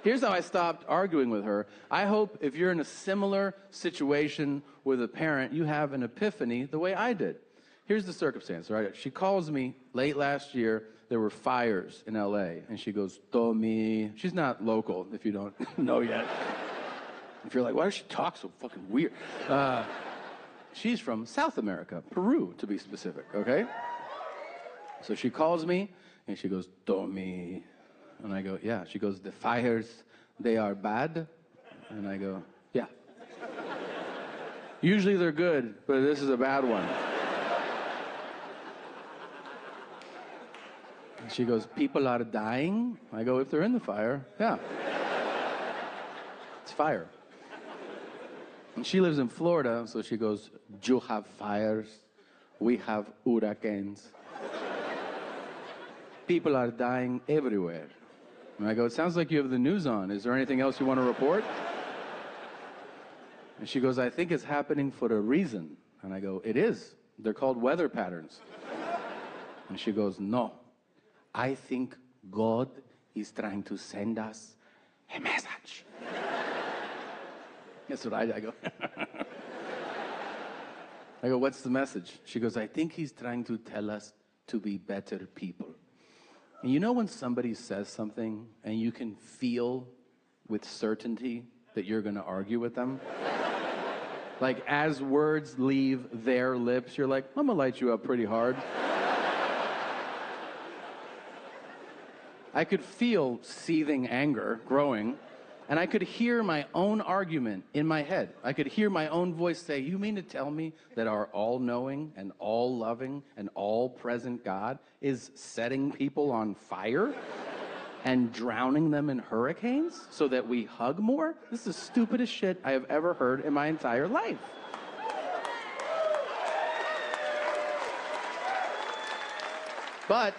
Here's how I stopped arguing with her. I hope if you're in a similar situation with a parent, you have an epiphany the way I did. Here's the circumstance, right? She calls me late last year. There were fires in LA, and she goes, Tommy. She's not local, if you don't know yet. If you're like, why does she talk so fucking weird? She's from South America, Peru, to be specific, okay? So she calls me, and she goes, Tommy. And I go, yeah. She goes, the fires, they are bad? And I go, yeah. Usually they're good, but this is a bad one. And she goes, people are dying? I go, if they're in the fire, yeah. It's fire. And she lives in Florida, so she goes, you have fires, we have hurricanes. People are dying everywhere. And I go, it sounds like you have the news on. Is there anything else you want to report? And she goes, I think it's happening for a reason. And I go, it is. They're called weather patterns. And she goes, no. I think God is trying to send us a message. That's what I go. I go, what's the message? She goes, I think he's trying to tell us to be better people. And you know when somebody says something and you can feel with certainty that you're going to argue with them? Like as words leave their lips, you're like, I'm going to light you up pretty hard. I could feel seething anger growing, and I could hear my own argument in my head. I could hear my own voice say, you mean to tell me that our all-knowing and all-loving and all-present God is setting people on fire and drowning them in hurricanes so that we hug more? This is the stupidest shit I have ever heard in my entire life. But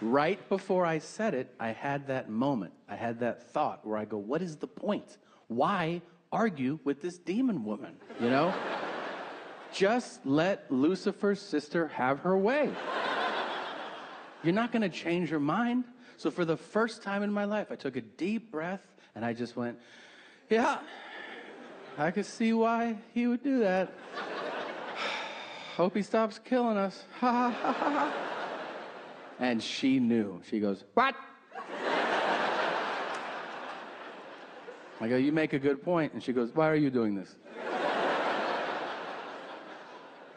right before I said it, I had that moment. I had that thought where I go, what is the point? Why argue with this demon woman, you know? Just let Lucifer's sister have her way. You're not going to change her mind. So for the first time in my life, I took a deep breath, and I just went, yeah, I could see why he would do that. Hope he stops killing us. Ha ha ha ha. And she knew. She goes, what? I go, you make a good point. And she goes, why are you doing this?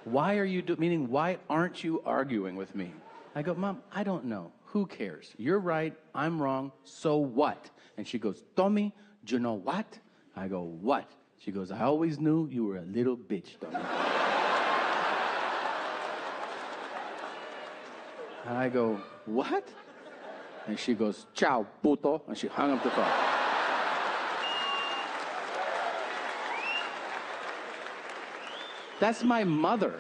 Why are you meaning why aren't you arguing with me? I go, Mom, I don't know. Who cares? You're right, I'm wrong, so what? And she goes, Tommy, do you know what? I go, what? She goes, I always knew you were a little bitch, Tommy. And I go, what? And she goes, ciao, puto. And she hung up the phone. That's my mother.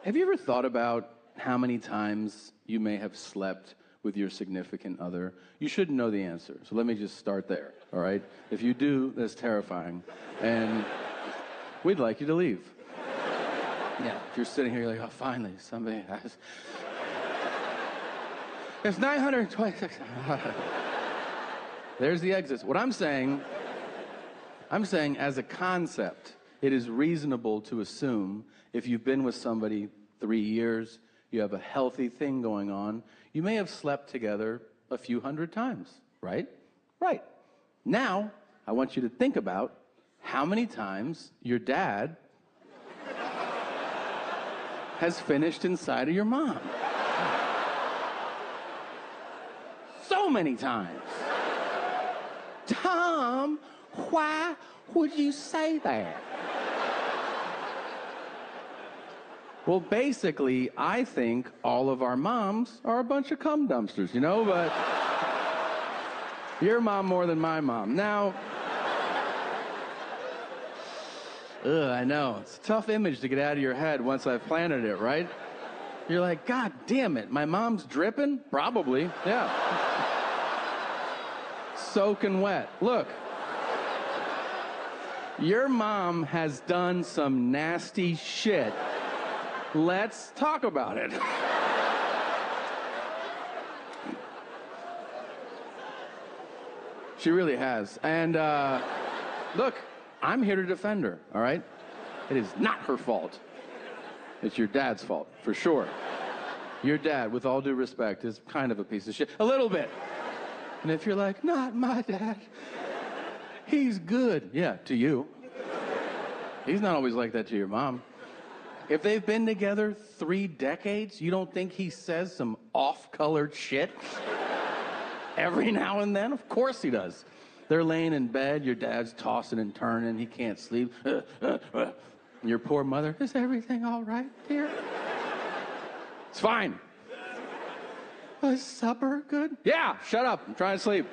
Have you ever thought about how many times you may have slept with your significant other? You shouldn't know the answer, so let me just start there, all right? If you do, that's terrifying. And we'd like you to leave. Yeah, if you're sitting here, you're like, oh, finally, somebody has... There's 926. There's the exits. What I'm saying as a concept, it is reasonable to assume if you've been with somebody 3 years, you have a healthy thing going on, you may have slept together a few hundred times, right? Right. Now, I want you to think about how many times your dad has finished inside of your mom. So many times. Tom, why would you say that? Well, basically, I think all of our moms are a bunch of cum dumpsters, you know, but your mom more than my mom. Now, I know. It's a tough image to get out of your head once I've planted it, right? You're like, God damn it, my mom's dripping? Probably, yeah. Soaking wet. Look. Your mom has done some nasty shit. Let's talk about it. She really has. And look, I'm here to defend her, all right? It is not her fault. It's your dad's fault, for sure. Your dad, with all due respect, is kind of a piece of shit. A little bit. And if you're like, not my dad, he's good. Yeah, to you. He's not always like that to your mom. If they've been together 3 decades, you don't think he says some off-colored shit every now and then? Of course he does. They're laying in bed, your dad's tossing and turning, he can't sleep. And your poor mother, is everything all right, dear? It's fine. Was supper good? Yeah, shut up, I'm trying to sleep.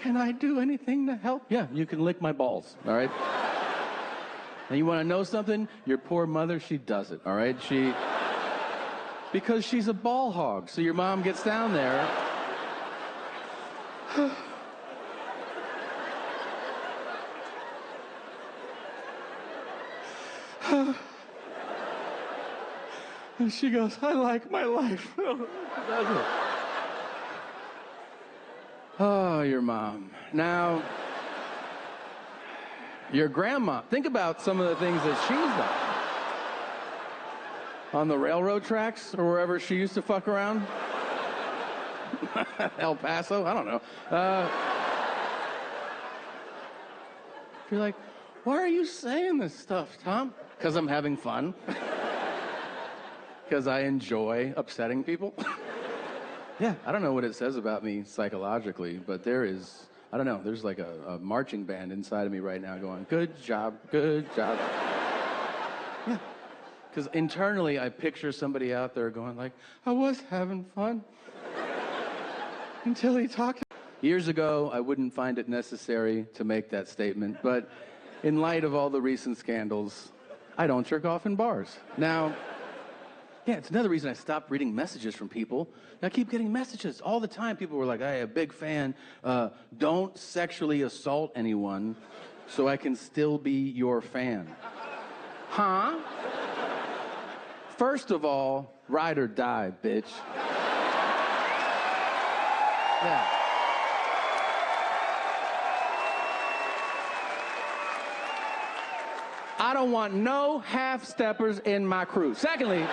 Can I do anything to help? Yeah, you can lick my balls, all right? And you want to know something? Your poor mother, she does it, all right? Because she's a ball hog, so your mom gets down there. And she goes, I like my life. Oh, your mom. Now, your grandma. Think about some of the things that she's done. On the railroad tracks or wherever she used to fuck around. El Paso? I don't know. You're like, why are you saying this stuff, Tom? Because I'm having fun. Because I enjoy upsetting people. Yeah, I don't know what it says about me psychologically, but there is, I don't know, there's like a marching band inside of me right now going, good job, good job. Yeah, because internally I picture somebody out there going like, I was having fun. Until he talked. Years ago, I wouldn't find it necessary to make that statement, but in light of all the recent scandals, I don't jerk off in bars. Now, yeah, it's another reason I stopped reading messages from people. I keep getting messages all the time. People were like, hey, a big fan. Don't sexually assault anyone so I can still be your fan. Huh? First of all, ride or die, bitch. Yeah. I don't want no half-steppers in my crew. Secondly,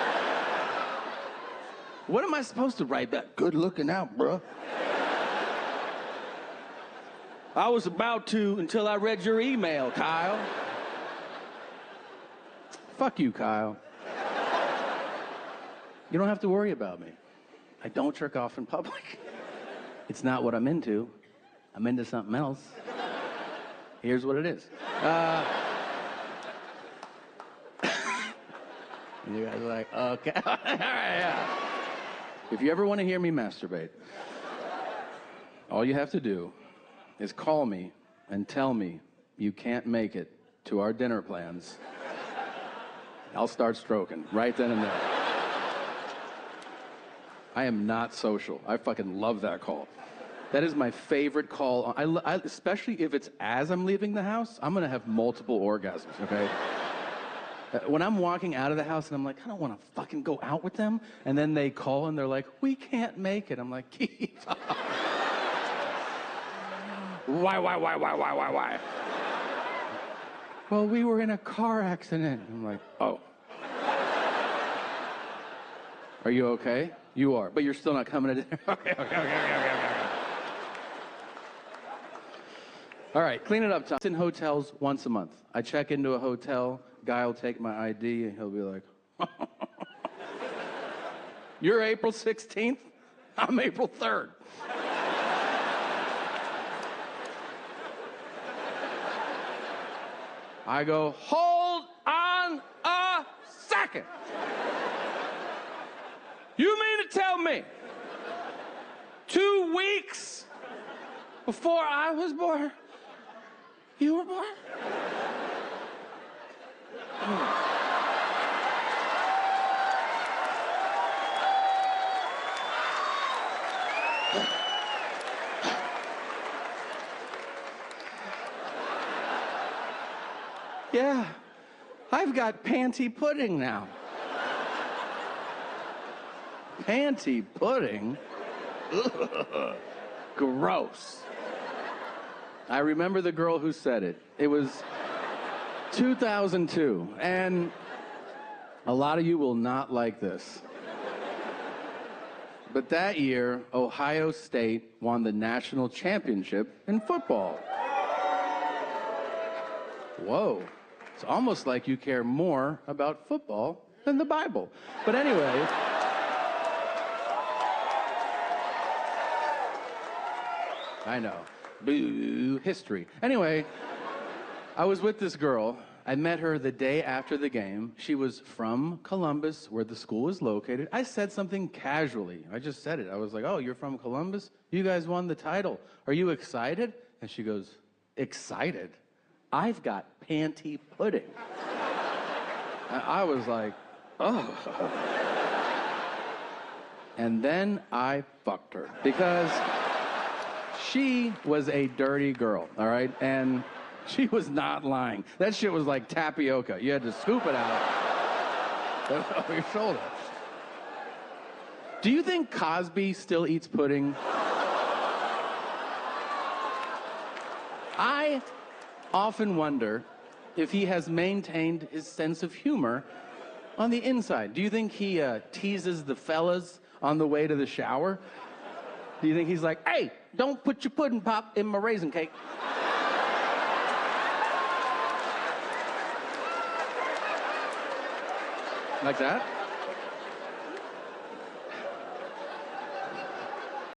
what am I supposed to write back? Good looking out, bruh. I was about to until I read your email, Kyle. Fuck you, Kyle. You don't have to worry about me. I don't jerk off in public. It's not what I'm into. I'm into something else. Here's what it is. You guys are like, okay. All right, yeah. If you ever want to hear me masturbate, all you have to do is call me and tell me you can't make it to our dinner plans. I'll start stroking right then and there. I am not social. I fucking love that call. That is my favorite call. Especially if it's as I'm leaving the house, I'm going to have multiple orgasms, okay? When I'm walking out of the house and I'm like, I don't want to fucking go out with them. And then they call and they're like, we can't make it. I'm like, keep up. Why? Well, we were in a car accident. I'm like, oh. Are you okay? You are, but you're still not coming to dinner. Okay. All right, clean it up, Tom. It's in hotels once a month. I check into a hotel, guy will take my ID, and he'll be like, you're April 16th? I'm April 3rd. I go, hold on a second. You mean to tell me 2 weeks before I was born, you were born? Yeah, I've got Panty Pudding now. Panty Pudding? Ugh. gross. I remember the girl who said it. It was 2002, and a lot of you will not like this. But that year, Ohio State won the national championship in football. Whoa. It's almost like you care more about football than the Bible. But anyway, I know. Boo, history. Anyway, I was with this girl. I met her the day after the game. She was from Columbus, where the school is located. I said something casually. I just said it. I was like, oh, you're from Columbus? You guys won the title. Are you excited? And she goes, excited? I've got Panty Pudding. And I was like, oh. And then I fucked her because she was a dirty girl, all right? And she was not lying. That shit was like tapioca. You had to scoop it out over your shoulder. Do you think Cosby still eats pudding? I often wonder if he has maintained his sense of humor on the inside. Do you think he teases the fellas on the way to the shower? Do you think he's like, hey, don't put your pudding pop in my raisin cake? Like that?